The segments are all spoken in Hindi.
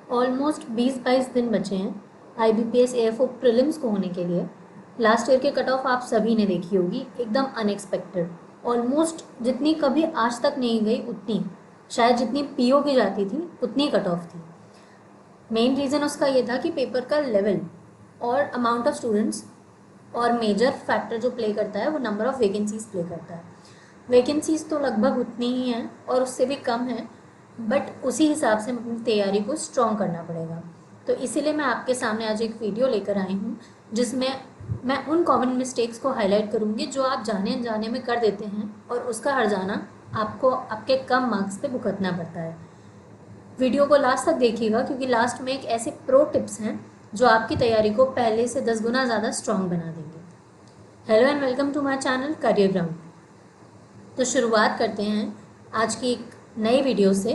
ऑलमोस्ट 20-22 दिन बचे हैं IBPS AFO प्रीलिम्स को होने के लिए। लास्ट ईयर के कट ऑफ आप सभी ने देखी होगी, एकदम अनएक्सपेक्टेड। ऑलमोस्ट जितनी कभी आज तक नहीं गई उतनी, शायद जितनी PO की जाती थी उतनी कट ऑफ थी। मेन रीज़न उसका ये था कि पेपर का लेवल और अमाउंट ऑफ स्टूडेंट्स, और मेजर फैक्टर जो प्ले करता है वो नंबर ऑफ़ वैकेंसीज़ प्ले करता है। वैकेंसीज़ तो लगभग उतनी ही हैं और उससे भी कम है, बट उसी हिसाब से अपनी तैयारी को स्ट्रॉन्ग करना पड़ेगा। तो इसीलिए मैं आपके सामने आज एक वीडियो लेकर आई हूँ जिसमें मैं उन कॉमन मिस्टेक्स को हाईलाइट करूँगी जो आप जाने अनजाने में कर देते हैं और उसका हर्जाना आपको आपके कम मार्क्स पे भुगतना पड़ता है। वीडियो को लास्ट तक देखिएगा क्योंकि लास्ट में एक ऐसे प्रो टिप्स हैं जो आपकी तैयारी को पहले से 10 गुना ज़्यादा स्ट्रॉन्ग बना देंगे। Hello and welcome to my channel career ground. तो शुरुआत करते हैं आज की एक नई वीडियो से।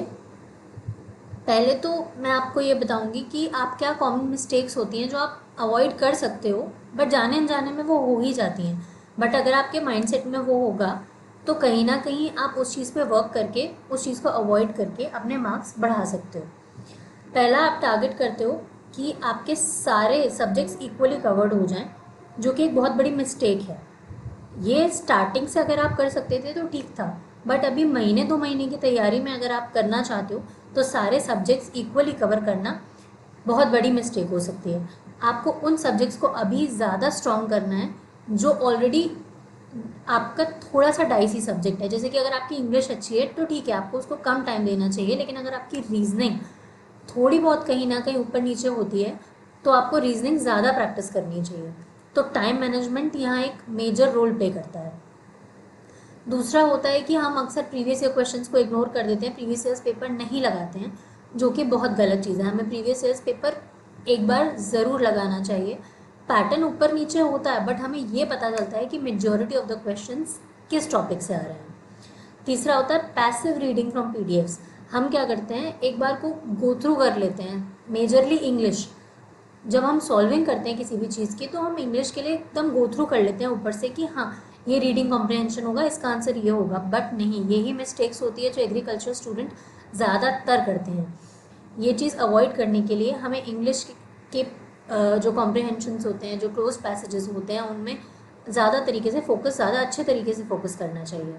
पहले तो मैं आपको ये बताऊंगी कि आप क्या कॉमन मिस्टेक्स होती हैं जो आप अवॉइड कर सकते हो, बट जाने अनजाने में वो हो ही जाती हैं। बट अगर आपके माइंडसेट में वो होगा तो कहीं ना कहीं आप उस चीज़ पे वर्क करके उस चीज़ को अवॉइड करके अपने मार्क्स बढ़ा सकते हो। पहला, आप टारगेट करते हो कि आपके सारे सब्जेक्ट्स इक्वली कवर्ड हो जाएं, जो कि एक बहुत बड़ी मिस्टेक है। ये स्टार्टिंग से अगर आप कर सकते थे तो ठीक था, बट अभी महीने 2 महीने की तैयारी में अगर आप करना चाहते हो तो सारे सब्जेक्ट्स इक्वली कवर करना बहुत बड़ी मिस्टेक हो सकती है। आपको उन सब्जेक्ट्स को अभी ज़्यादा स्ट्रॉन्ग करना है जो ऑलरेडी आपका थोड़ा सा डाइसी सब्जेक्ट है। जैसे कि अगर आपकी इंग्लिश अच्छी है तो ठीक है, आपको उसको कम टाइम देना चाहिए, लेकिन अगर आपकी रीजनिंग थोड़ी बहुत कहीं ना कहीं ऊपर नीचे होती है तो आपको रीजनिंग ज़्यादा प्रैक्टिस करनी चाहिए। तो टाइम मैनेजमेंट यहाँ एक मेजर रोल प्ले करता है। दूसरा होता है कि हम अक्सर प्रीवियस ईयर क्वेश्चंस को इग्नोर कर देते हैं, प्रीवियस ईयर्स पेपर नहीं लगाते हैं, जो कि बहुत गलत चीज़ है। हमें प्रीवियस ईयर्स पेपर एक बार ज़रूर लगाना चाहिए। पैटर्न ऊपर नीचे होता है, बट हमें ये पता चलता है कि मेजॉरिटी ऑफ द क्वेश्चंस किस टॉपिक से आ रहे हैं। तीसरा होता है पैसिव रीडिंग फ्रॉम PDFs। हम क्या करते हैं, एक बार को गो थ्रू कर लेते हैं, मेजरली इंग्लिश। जब हम सॉल्विंग करते हैं किसी भी चीज़ की तो हम इंग्लिश के लिए एकदम गो थ्रू कर लेते हैं ऊपर से कि हाँ ये रीडिंग कॉम्प्रिहेंशन होगा, इसका आंसर ये होगा। बट नहीं, यही मिस्टेक्स होती है जो एग्रीकल्चर स्टूडेंट ज़्यादातर करते हैं। ये चीज़ अवॉइड करने के लिए हमें इंग्लिश के जो कॉम्प्रिहेंशंस होते हैं, जो क्लोज पैसेजेस होते हैं, उनमें ज़्यादा तरीके से फोकस, ज़्यादा अच्छे तरीके से फोकस करना चाहिए।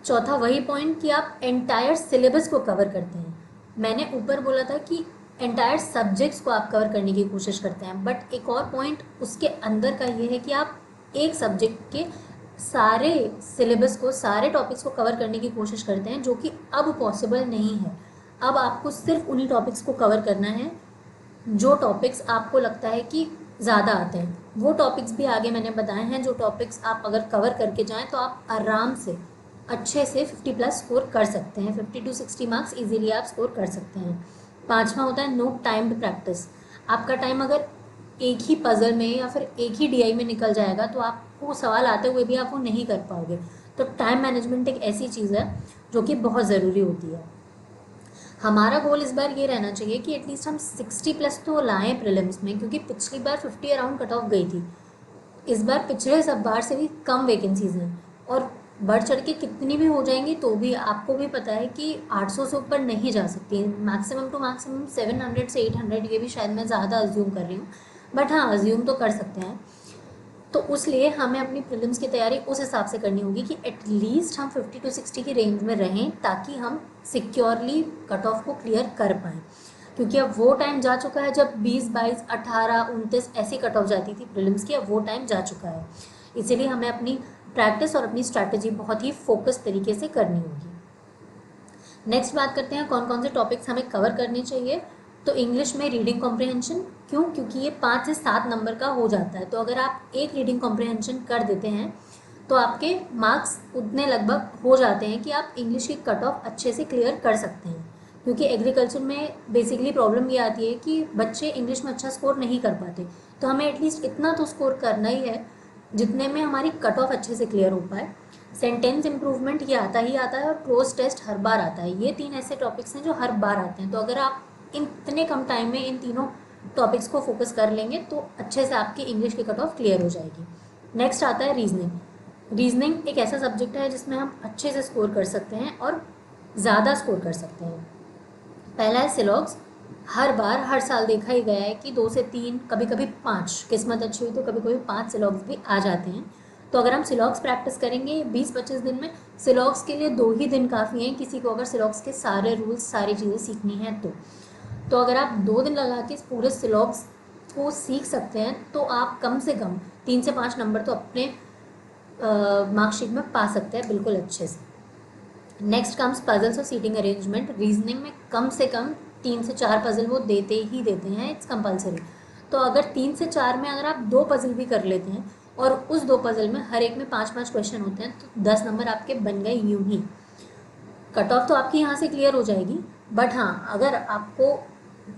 चौथा वही पॉइंट कि आप एंटायर सिलेबस को कवर करते हैं। मैंने ऊपर बोला था कि एंटायर सब्जेक्ट्स को आप कवर करने की कोशिश करते हैं, बट एक और पॉइंट उसके अंदर का ये है कि आप एक सब्जेक्ट के सारे सिलेबस को, सारे टॉपिक्स को कवर करने की कोशिश करते हैं, जो कि अब पॉसिबल नहीं है। अब आपको सिर्फ उन्हीं टॉपिक्स को कवर करना है जो टॉपिक्स आपको लगता है कि ज़्यादा आते हैं। वो टॉपिक्स भी आगे मैंने बताए हैं, जो टॉपिक्स आप अगर कवर करके जाएँ तो आप आराम से अच्छे से 50+ स्कोर कर सकते हैं। 50 to 60 मार्क्स इजीली आप स्कोर कर सकते हैं। पांचवा होता है नो टाइम्ड प्रैक्टिस। आपका टाइम अगर एक ही पजल में या फिर एक ही DI में निकल जाएगा तो आपको सवाल आते हुए भी आप वो नहीं कर पाओगे। तो टाइम मैनेजमेंट एक ऐसी चीज़ है जो कि बहुत ज़रूरी होती है। हमारा गोल इस बार ये रहना चाहिए कि एटलीस्ट हम 60+ तो लाएँ प्रीलिम्स में, क्योंकि पिछली बार 50 अराउंड कट ऑफ गई थी। इस बार पिछले सब बार से भी कम वैकेंसीज हैं, और बढ़ चढ़ के कितनी भी हो जाएंगी तो भी आपको भी पता है कि 800 से ऊपर नहीं जा सकती। मैक्सिमम टू मैक्सिमम 700 से 800, ये भी शायद मैं ज़्यादा अज्यूम कर रही हूँ, बट हाँ अज्यूम तो कर सकते हैं। तो उसलिए हमें अपनी प्रीलिम्स की तैयारी उस हिसाब से करनी होगी कि एटलीस्ट हम 50 to 60 की रेंज में रहें, ताकि हम सिक्योरली कट ऑफ को क्लियर कर पाएँ। क्योंकि अब वो टाइम जा चुका है जब 20, 22, 18, 29 ऐसी कट ऑफ जाती थी प्रीलिम्स की, अब वो टाइम जा चुका है। इसीलिए हमें अपनी प्रैक्टिस और अपनी स्ट्रैटेजी बहुत ही फोकस तरीके से करनी होगी। नेक्स्ट बात करते हैं कौन कौन से टॉपिक्स हमें कवर करने चाहिए। तो इंग्लिश में रीडिंग कॉम्प्रिहेंशन, क्यों? क्योंकि ये 5 से 7 नंबर का हो जाता है। तो अगर आप एक रीडिंग कॉम्प्रिहेंशन कर देते हैं तो आपके मार्क्स उतने लगभग हो जाते हैं कि आप इंग्लिश की कट ऑफ अच्छे से क्लियर कर सकते हैं। क्योंकि एग्रीकल्चर में बेसिकली प्रॉब्लम ये आती है कि बच्चे इंग्लिश में अच्छा स्कोर नहीं कर पाते, तो हमें एटलीस्ट इतना तो स्कोर करना ही है जितने में हमारी कट ऑफ अच्छे से क्लियर हो पाए। सेंटेंस इंप्रूवमेंट ये आता ही आता है, और क्लोज टेस्ट हर बार आता है। ये 3 ऐसे टॉपिक्स हैं जो हर बार आते हैं। तो अगर आप इतने कम टाइम में इन तीनों टॉपिक्स को फोकस कर लेंगे तो अच्छे से आपकी इंग्लिश की कट ऑफ क्लियर हो जाएगी। नेक्स्ट आता है रीजनिंग। रीजनिंग एक ऐसा सब्जेक्ट है जिसमें हम अच्छे से स्कोर कर सकते हैं और ज़्यादा स्कोर कर सकते हैं। पहला है सिलॉग्स। हर बार हर साल देखा ही गया है कि 2 से 3, कभी कभी 5, किस्मत अच्छी हुई तो कभी कभी 5 सिलॉग्स भी आ जाते हैं। तो अगर हम सिलॉग्स प्रैक्टिस करेंगे 20-25 दिन में, सिलॉग्स के लिए 2 ही दिन काफ़ी हैं किसी को अगर सिलॉग्स के सारे रूल्स सारी चीज़ें सीखनी है तो अगर आप 2 दिन लगा के इस पूरे सिलॉग्स को सीख सकते हैं तो आप कम से कम 3 से 5 नंबर तो अपने मार्कशीट में पा सकते हैं बिल्कुल अच्छे से। नेक्स्ट कम्स पजल्स और सीटिंग अरेंजमेंट। रीजनिंग में कम से कम 3 से 4 पजल वो देते ही देते हैं, इट्स कंपलसरी। तो अगर 3 से 4 में अगर आप 2 पजल भी कर लेते हैं और उस 2 पजल में हर एक में 5-5 क्वेश्चन होते हैं तो 10 नंबर आपके बन गए यूं ही। कट ऑफ तो आपकी यहाँ से क्लियर हो जाएगी, बट हाँ अगर आपको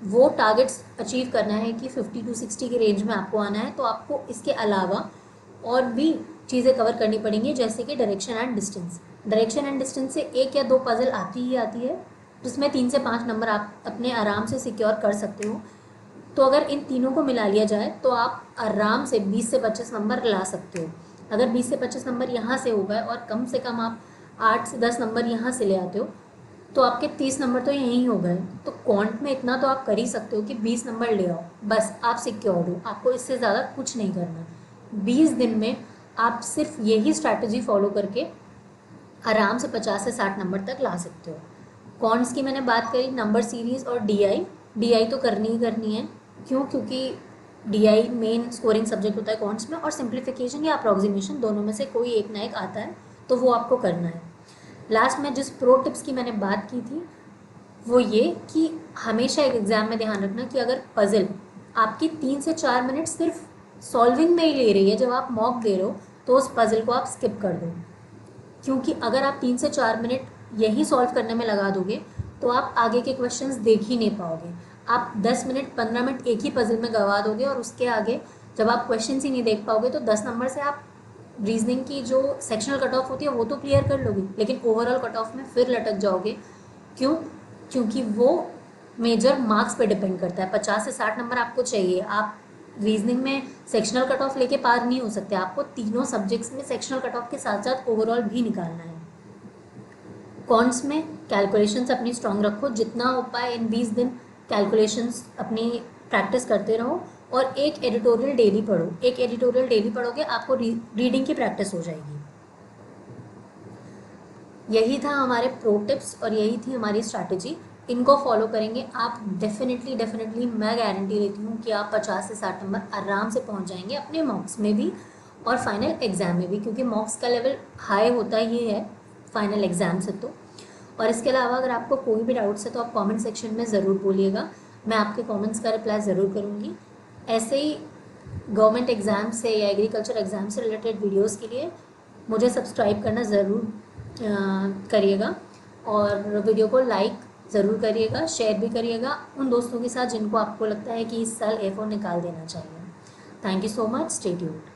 वो टारगेट्स अचीव करना है कि 50 to 60 की रेंज में आपको आना है तो आपको इसके अलावा और भी चीज़ें कवर करनी पड़ेंगी, जैसे कि direction and distance. Direction and distance से 1 या 2 पजल आती ही आती है, जिसमें 3 से 5 नंबर आप अपने आराम से सिक्योर कर सकते हो। तो अगर इन तीनों को मिला लिया जाए तो आप आराम से 20 से 25 नंबर ला सकते हो। अगर 20 से 25 नंबर यहाँ से हो गए और कम से कम आप 8 से 10 नंबर यहाँ से ले आते हो तो आपके 30 नंबर तो यहीं हो गए। तो क्वांट में इतना तो आप कर ही सकते हो कि 20 नंबर ले आओ, बस आप सिक्योर हो। आपको इससे ज़्यादा कुछ नहीं करना। 20 दिन में आप सिर्फ यही स्ट्रैटेजी फॉलो करके आराम से 50 से 60 नंबर तक ला सकते हो। कॉन्ट्स की मैंने बात करी, नंबर सीरीज़ और डीआई तो करनी ही करनी है। क्यों? क्योंकि डीआई मेन स्कोरिंग सब्जेक्ट होता है कॉन्ट्स में, और सिंप्लीफिकेशन या अप्रॉक्सीमेशन दोनों में से कोई एक ना एक आता है तो वो आपको करना है। लास्ट में जिस प्रो टिप्स की मैंने बात की थी वो ये कि हमेशा एक एग्ज़ाम में ध्यान रखना कि अगर पज़ल आपकी 3 से 4 मिनट सिर्फ सॉल्विंग में ही ले रही है, जब आप मॉक दे रहे हो तो उस पज़ल को आप स्किप कर दो। क्योंकि अगर आप 3 से 4 मिनट यही सॉल्व करने में लगा दोगे तो आप आगे के क्वेश्चंस देख ही नहीं पाओगे। आप 10 मिनट 15 मिनट एक ही पज़ल में गवा दोगे और उसके आगे जब आप क्वेश्चंस ही नहीं देख पाओगे तो 10 नंबर से आप रीजनिंग की जो सेक्शनल कट ऑफ होती है वो तो क्लियर कर लोगे, लेकिन ओवरऑल कट ऑफ में फिर लटक जाओगे। क्यों? क्योंकि वो मेजर मार्क्स पे डिपेंड करता है। 50 से 60 नंबर आपको चाहिए। आप रीजनिंग में सेक्शनल कट ऑफ लेके पार नहीं हो सकते, आपको तीनों सब्जेक्ट्स में सेक्शनल कट ऑफ के साथ साथ ओवरऑल भी निकालना है। कॉन्ट्स में कैलकुलेशंस अपनी स्ट्रांग रखो, जितना हो पाए इन 20 दिन कैलकुलेशंस अपनी प्रैक्टिस करते रहो और एक एडिटोरियल डेली पढ़ो। एक एडिटोरियल डेली पढ़ोगे आपको रीडिंग की प्रैक्टिस हो जाएगी। यही था हमारे प्रो टिप्स और यही थी हमारी स्ट्रैटेजी। इनको फॉलो करेंगे आप डेफिनेटली मैं गारंटी देती हूँ कि आप 50 से 60 नंबर आराम से पहुँच जाएंगे अपने मॉक्स में भी और फाइनल एग्ज़ाम में भी, क्योंकि मॉक्स का लेवल हाई होता ही है फाइनल एग्ज़ाम से। तो और इसके अलावा अगर आपको कोई भी डाउट्स है तो आप कमेंट सेक्शन में ज़रूर बोलिएगा, मैं आपके कमेंट्स का रिप्लाई ज़रूर करूँगी। ऐसे ही गवर्नमेंट एग्ज़ाम से या एग्रीकल्चर एग्ज़ाम से रिलेटेड वीडियोज़ के लिए मुझे सब्सक्राइब करना ज़रूर करिएगा और वीडियो को लाइक ज़रूर करिएगा, शेयर भी करिएगा उन दोस्तों के साथ जिनको आपको लगता है कि इस साल A4 निकाल देना चाहिए। Thank you so much, stay tuned.